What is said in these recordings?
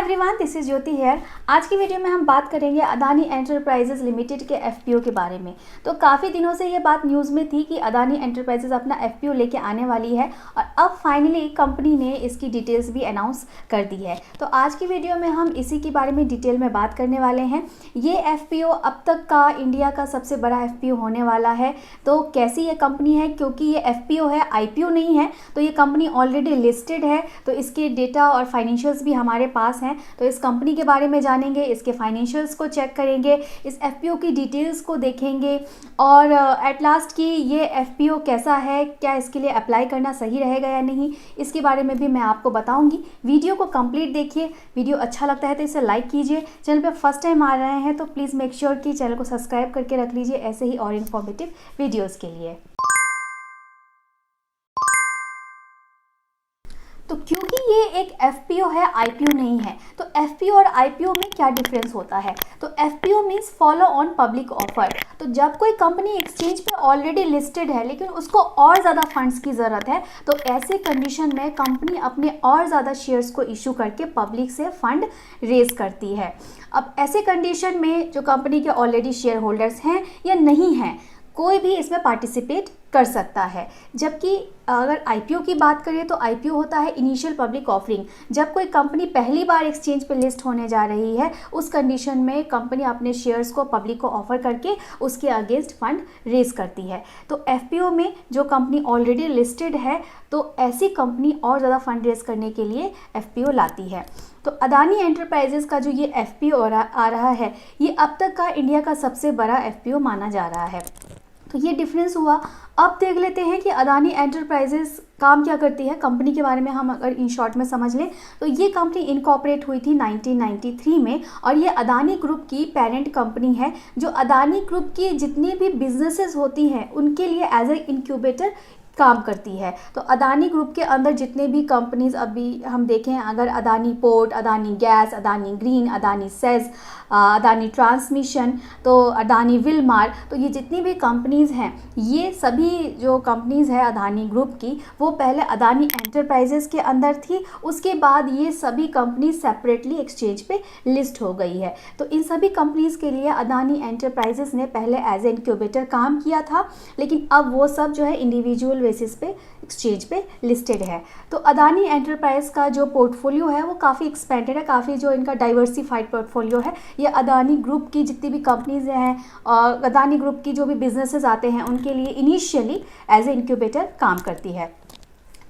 Everyone, this is Jyoti here. आज की video में हम बात करेंगे अदानी एंटरप्राइजेज लिमिटेड के एफपीओ के बारे में। तो काफ़ी दिनों से ये बात न्यूज़ में थी कि अदानी एंटरप्राइजेज अपना एफपीओ लेके आने वाली है और अब फाइनली कंपनी ने इसकी डिटेल्स भी अनाउंस कर दी है। तो आज की वीडियो में हम इसी के बारे में डिटेल में बात करने वाले हैं। ये एफपीओ अब तक का इंडिया का सबसे बड़ा एफपीओ होने वाला है। तो कैसी ये कंपनी है, क्योंकि ये एफपीओ है, आईपीओ नहीं है, तो ये कंपनी ऑलरेडी लिस्टेड है। तो इसके डेटा और फाइनेंशियल्स भी हमारे पास हैं। तो इस कंपनी के बारे में जानेंगे, इसके फाइनेंशियल्स को चेक करेंगे, इस एफपीओ की डिटेल्स को देखेंगे और एट लास्ट की ये एफपीओ कैसा है, क्या इसके लिए अप्लाई करना सही रहेगा या नहीं, इसके बारे में भी मैं आपको बताऊंगी। वीडियो को कंप्लीट देखिए। वीडियो अच्छा लगता है तो इसे लाइक कीजिए। चैनल पर फर्स्ट टाइम आ रहे हैं तो प्लीज़ मेक श्योर कि चैनल को सब्सक्राइब करके रख लीजिए ऐसे ही और इन्फॉर्मेटिव वीडियोज़ के लिए। तो क्योंकि ये एक एफपीओ है, आईपीओ नहीं है, तो एफपीओ और आईपीओ में क्या डिफरेंस होता है? तो FPO means follow on public offer. तो जब कोई कंपनी एक्सचेंज पे ऑलरेडी लिस्टेड है लेकिन उसको और ज़्यादा फंड्स की ज़रूरत है, तो ऐसे कंडीशन में कंपनी अपने और ज़्यादा शेयर्स को इशू करके पब्लिक से फंड रेज करती है। अब ऐसे कंडीशन में जो कंपनी के ऑलरेडी शेयर होल्डर्स हैं या नहीं हैं, कोई भी इसमें पार्टिसिपेट कर सकता है। जबकि अगर आईपीओ की बात करें तो आईपीओ होता है इनिशियल पब्लिक ऑफरिंग। जब कोई कंपनी पहली बार एक्सचेंज पे लिस्ट होने जा रही है, उस कंडीशन में कंपनी अपने शेयर्स को पब्लिक को ऑफर करके उसके अगेंस्ट फंड रेज करती है। तो एफपीओ में जो कंपनी ऑलरेडी लिस्टेड है, तो ऐसी कंपनी और ज़्यादा फंड रेज करने के लिए एफपीओ लाती है। तो अदानी एंटरप्राइजेस का जो ये एफपीओ आ रहा है, ये अब तक का इंडिया का सबसे बड़ा एफपीओ माना जा रहा है। तो ये डिफरेंस हुआ। अब देख लेते हैं कि अदानी एंटरप्राइजेस काम क्या करती है। कंपनी के बारे में हम अगर इन शॉर्ट में समझ लें तो ये कंपनी इनकॉर्पोरेट हुई थी 1993 में और ये अदानी ग्रुप की पेरेंट कंपनी है, जो अदानी ग्रुप की जितनी भी बिजनेसेस होती हैं उनके लिए एज ए इंक्यूबेटर काम करती है। तो अदानी ग्रुप के अंदर जितने भी कंपनीज अभी हम देखें, अगर Adani port, Adani gas, Adani green, Adani says, Adani transmission, तो अदानी विलमार, तो ये जितनी भी कंपनीज़ हैं, ये सभी जो कंपनीज़ हैं अदानी ग्रुप की, वो पहले अदानी एंटरप्राइजेस के अंदर थी। उसके बाद ये सभी कंपनीज सेपरेटली एक्सचेंज पे लिस्ट हो गई है। तो इन सभी कंपनीज़ के लिए अदानी एंटरप्राइजेस ने पहले एज ए इंक्यूबेटर काम किया था, लेकिन अब वो सब जो है इंडिविजुअल बेसिस पे एक्सचेंज पे लिस्टेड है। तो अदानी एंटरप्राइज का जो पोर्टफोलियो है वो काफ़ी एक्सपेंडेड है, काफ़ी जो इनका डाइवर्सिफाइड पोर्टफोलियो है। ये अदानी ग्रुप की जितनी भी कंपनीज हैं और अदानी ग्रुप की जो भी बिजनेसेस आते हैं उनके लिए इनिशियली एज ए इंक्यूबेटर काम करती है।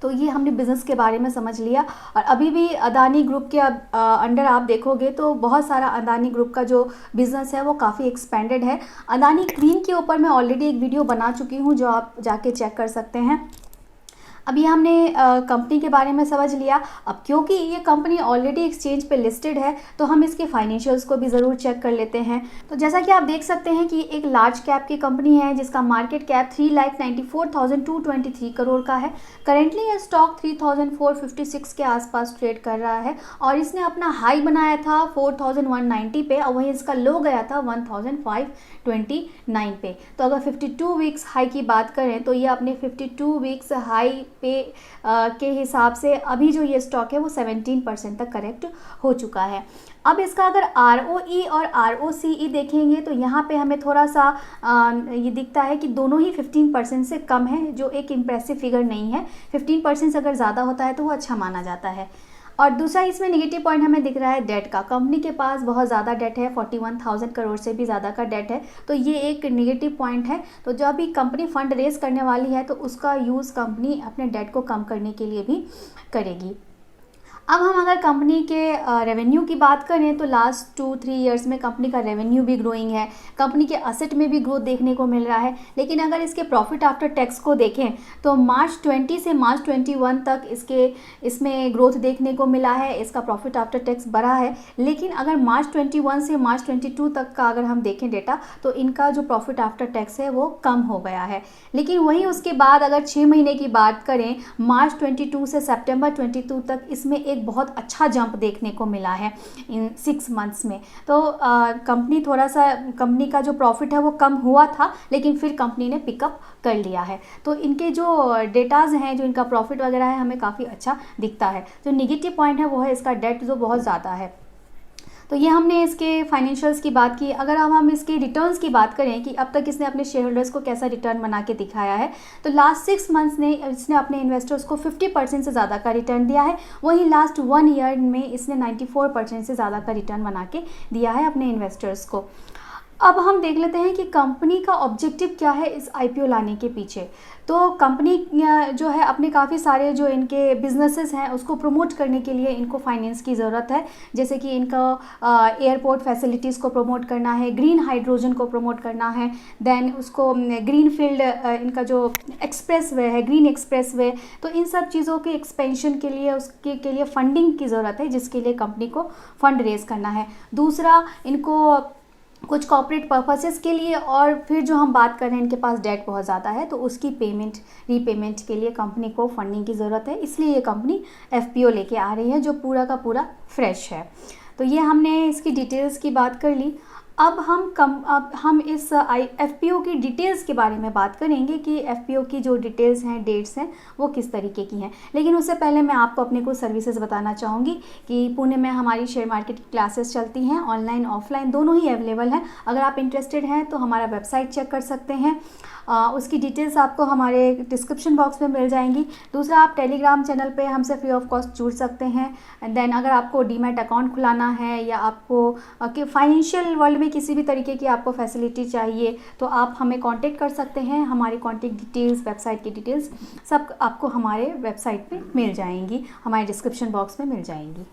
तो ये हमने बिज़नेस के बारे में समझ लिया। और अभी भी अदानी ग्रुप के अंडर आप देखोगे तो बहुत सारा अदानी ग्रुप का जो बिज़नेस है वो काफ़ी एक्सपेंडेड है। अदानी ग्रीन के ऊपर मैं ऑलरेडी एक वीडियो बना चुकी हूँ, जो आप जाके चेक कर सकते हैं। अभी हमने कंपनी के बारे में समझ लिया। अब क्योंकि ये कंपनी ऑलरेडी एक्सचेंज पे लिस्टेड है तो हम इसके फाइनेंशियल्स को भी ज़रूर चेक कर लेते हैं। तो जैसा कि आप देख सकते हैं कि एक लार्ज कैप की कंपनी है जिसका मार्केट कैप 3,94,223 करोड़ का है। करेंटली ये स्टॉक 3,456 के आसपास ट्रेड कर रहा है और इसने अपना हाई बनाया था 4,190 पे और वहीं इसका लो गया था 1,529 पे। तो अगर 52 वीक्स हाई की बात करें तो ये अपने 52 वीक्स हाई पे के हिसाब से अभी जो ये स्टॉक है वो 17% तक करेक्ट हो चुका है। अब इसका अगर ROE और ROCE देखेंगे तो यहाँ पे हमें थोड़ा सा ये दिखता है कि दोनों ही 15% से कम है, जो एक इम्प्रेसिव फिगर नहीं है। 15% से अगर ज़्यादा होता है तो वो अच्छा माना जाता है। और दूसरा इसमें नेगेटिव पॉइंट हमें दिख रहा है डेट का। कंपनी के पास बहुत ज़्यादा डेट है, 41,000 करोड़ से भी ज़्यादा का डेट है, तो ये एक नेगेटिव पॉइंट है। तो जब भी कंपनी फंड रेज करने वाली है तो उसका यूज़ कंपनी अपने डेट को कम करने के लिए भी करेगी। अब हम अगर कंपनी के रेवेन्यू की बात करें तो लास्ट 2-3 ईयर्स में कंपनी का रेवेन्यू भी ग्रोइंग है, कंपनी के असेट में भी ग्रोथ देखने को मिल रहा है। लेकिन अगर इसके प्रॉफिट आफ्टर टैक्स को देखें तो मार्च 20 से मार्च 21 तक इसमें ग्रोथ देखने को मिला है, इसका प्रॉफिट आफ्टर टैक्स बढ़ा है। लेकिन अगर मार्च 21 से मार्च 22 तक का अगर हम देखें डेटा तो इनका जो प्रॉफिट आफ्टर टैक्स है वो कम हो गया है। लेकिन वहीं उसके बाद अगर 6 महीने की बात करें, मार्च 22 से सितंबर 22 तक इसमें एक बहुत अच्छा जंप देखने को मिला है इन 6 मंथ्स में। तो कंपनी का जो प्रॉफिट है वो कम हुआ था, लेकिन फिर कंपनी ने पिकअप कर लिया है। तो इनके जो डेटाज हैं, जो इनका प्रॉफिट वगैरह है, हमें काफ़ी अच्छा दिखता है। जो निगेटिव पॉइंट है वो है इसका डेट जो बहुत ज़्यादा है। तो ये हमने इसके फाइनेंशियल्स की बात की। अगर अब हम इसके रिटर्न्स की बात करें कि अब तक इसने अपने शेयर होल्डर्स को कैसा रिटर्न बना के दिखाया है, तो लास्ट 6 मंथ्स ने इसने अपने इन्वेस्टर्स को 50% से ज़्यादा का रिटर्न दिया है। वहीं लास्ट 1 ईयर में इसने 94% से ज़्यादा का रिटर्न बना के दिया है अपने इन्वेस्टर्स को। अब हम देख लेते हैं कि कंपनी का ऑब्जेक्टिव क्या है इस आईपीओ लाने के पीछे। तो कंपनी जो है अपने काफ़ी सारे जो इनके बिजनेसेस हैं उसको प्रमोट करने के लिए इनको फाइनेंस की ज़रूरत है, जैसे कि इनका एयरपोर्ट फैसिलिटीज़ को प्रमोट करना है, ग्रीन हाइड्रोजन को प्रमोट करना है, देन उसको ग्रीन फील्ड इनका जो एक्सप्रेस वे है, ग्रीन एक्सप्रेस वे, तो इन सब चीज़ों के एक्सपेंशन के लिए उसके के लिए फंडिंग की ज़रूरत है, जिसके लिए कंपनी को फंड रेज करना है। दूसरा, इनको कुछ कॉर्पोरेट पर्पसेस के लिए, और फिर जो हम बात कर रहे हैं इनके पास डेट बहुत ज़्यादा है, तो उसकी रीपेमेंट के लिए कंपनी को फंडिंग की ज़रूरत है। इसलिए ये कंपनी एफपीओ लेके आ रही है जो पूरा का पूरा फ्रेश है। तो ये हमने इसकी डिटेल्स की बात कर ली। अब हम इस एफपीओ की डिटेल्स के बारे में बात करेंगे कि एफपीओ की जो डिटेल्स हैं, डेट्स हैं, वो किस तरीके की हैं। लेकिन उससे पहले मैं आपको अपने कुछ सर्विसेज बताना चाहूँगी कि पुणे में हमारी शेयर मार्केट की क्लासेस चलती हैं, ऑनलाइन ऑफलाइन दोनों ही अवेलेबल हैं। अगर आप इंटरेस्टेड हैं तो हमारा वेबसाइट चेक कर सकते हैं, उसकी डिटेल्स आपको हमारे डिस्क्रिप्शन बॉक्स में मिल जाएंगी। दूसरा, आप टेलीग्राम चैनल पे हमसे फ्री ऑफ कॉस्ट जुड़ सकते हैं। एंड देन अगर आपको डीमैट अकाउंट खुलाना है या आपको फाइनेंशियल वर्ल्ड में किसी भी तरीके की आपको फैसिलिटी चाहिए तो आप हमें कांटेक्ट कर सकते हैं। हमारी कांटेक्ट डिटेल्स, वेबसाइट की डिटेल्स सब आपको हमारे वेबसाइट पे मिल जाएंगी, हमारे डिस्क्रिप्शन बॉक्स में मिल जाएंगी।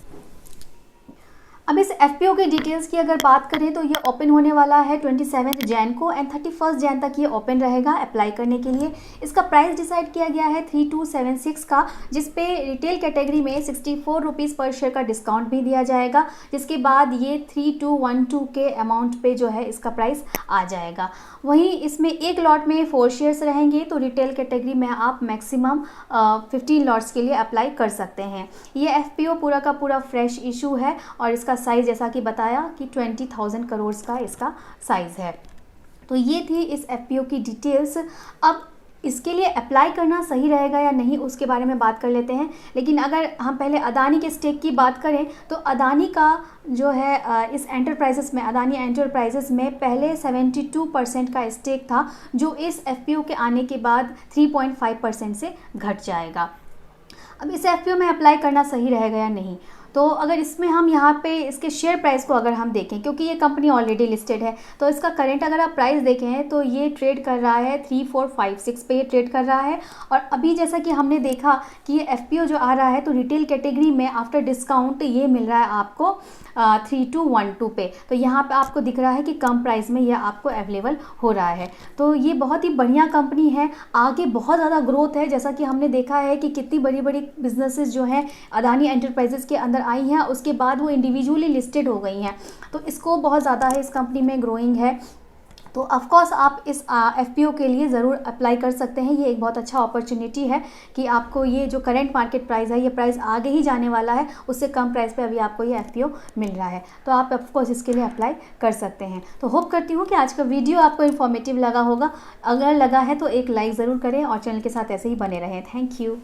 अब इस एफपीओ की डिटेल्स की अगर बात करें तो ये ओपन होने वाला है 27 जैन को एंड 31 जैन तक ये ओपन रहेगा अप्लाई करने के लिए। इसका प्राइस डिसाइड किया गया है 3276 का, जिसपे रिटेल कैटेगरी में 64 रुपीज़ पर शेयर का डिस्काउंट भी दिया जाएगा, जिसके बाद ये 3212 के अमाउंट पे जो है इसका प्राइस आ जाएगा। वहीं इसमें एक लॉट में 4 शेयर्स रहेंगे, तो रिटेल कैटेगरी में आप मैक्सिमम 15 लॉट्स के लिए अप्लाई कर सकते हैं। ये एफपीओ पूरा का पूरा फ्रेश इशू है और इसका साइज़ जैसा कि बताया कि 20,000 करोड़ का इसका साइज़ है। तो ये थी इस एफपीओ की डिटेल्स। अब इसके लिए अप्लाई करना सही रहेगा या नहीं उसके बारे में बात कर लेते हैं। लेकिन अगर हम पहले अदानी के स्टेक की बात करें तो अदानी का जो है इस एंटरप्राइजेस में, अदानी एंटरप्राइजेस में पहले 72% का स्टेक था, जो इस एफपीओ के आने के बाद 3.5% से घट जाएगा। अब इस एफपीओ में अप्लाई करना सही रहेगा या नहीं, तो अगर इसमें हम यहाँ पे इसके शेयर प्राइस को अगर हम देखें, क्योंकि ये कंपनी ऑलरेडी लिस्टेड है, तो इसका करंट अगर आप प्राइस देखें तो ये ट्रेड कर रहा है 3456 पे ये ट्रेड कर रहा है। और अभी जैसा कि हमने देखा कि ये एफपीओ जो आ रहा है तो रिटेल कैटेगरी में आफ्टर डिस्काउंट ये मिल रहा है आपको 3212 पे, तो यहाँ पे आपको दिख रहा है कि कम प्राइस में यह आपको अवेलेबल हो रहा है। तो ये बहुत ही बढ़िया कंपनी है, आगे बहुत ज़्यादा ग्रोथ है। जैसा कि हमने देखा है कि कितनी बड़ी बड़ी बिजनेसेस जो हैं अदानी एंटरप्राइजेस के अंदर आई हैं, उसके बाद वो इंडिविजुअली लिस्टेड हो गई हैं, तो इसको बहुत ज़्यादा है, इस कंपनी में ग्रोइंग है। तो ऑफकोर्स आप इस एफपीओ के लिए ज़रूर अप्लाई कर सकते हैं। ये एक बहुत अच्छा अपॉर्चुनिटी है कि आपको ये जो करंट मार्केट प्राइस है, ये प्राइस आगे ही जाने वाला है, उससे कम प्राइस पे अभी आपको ये एफपीओ मिल रहा है, तो आप ऑफकोर्स इसके लिए अप्लाई कर सकते हैं। तो होप करती हूँ कि आज का वीडियो आपको इन्फॉर्मेटिव लगा होगा। अगर लगा है तो एक लाइक ज़रूर करें और चैनल के साथ ऐसे ही बने रहें। Thank you.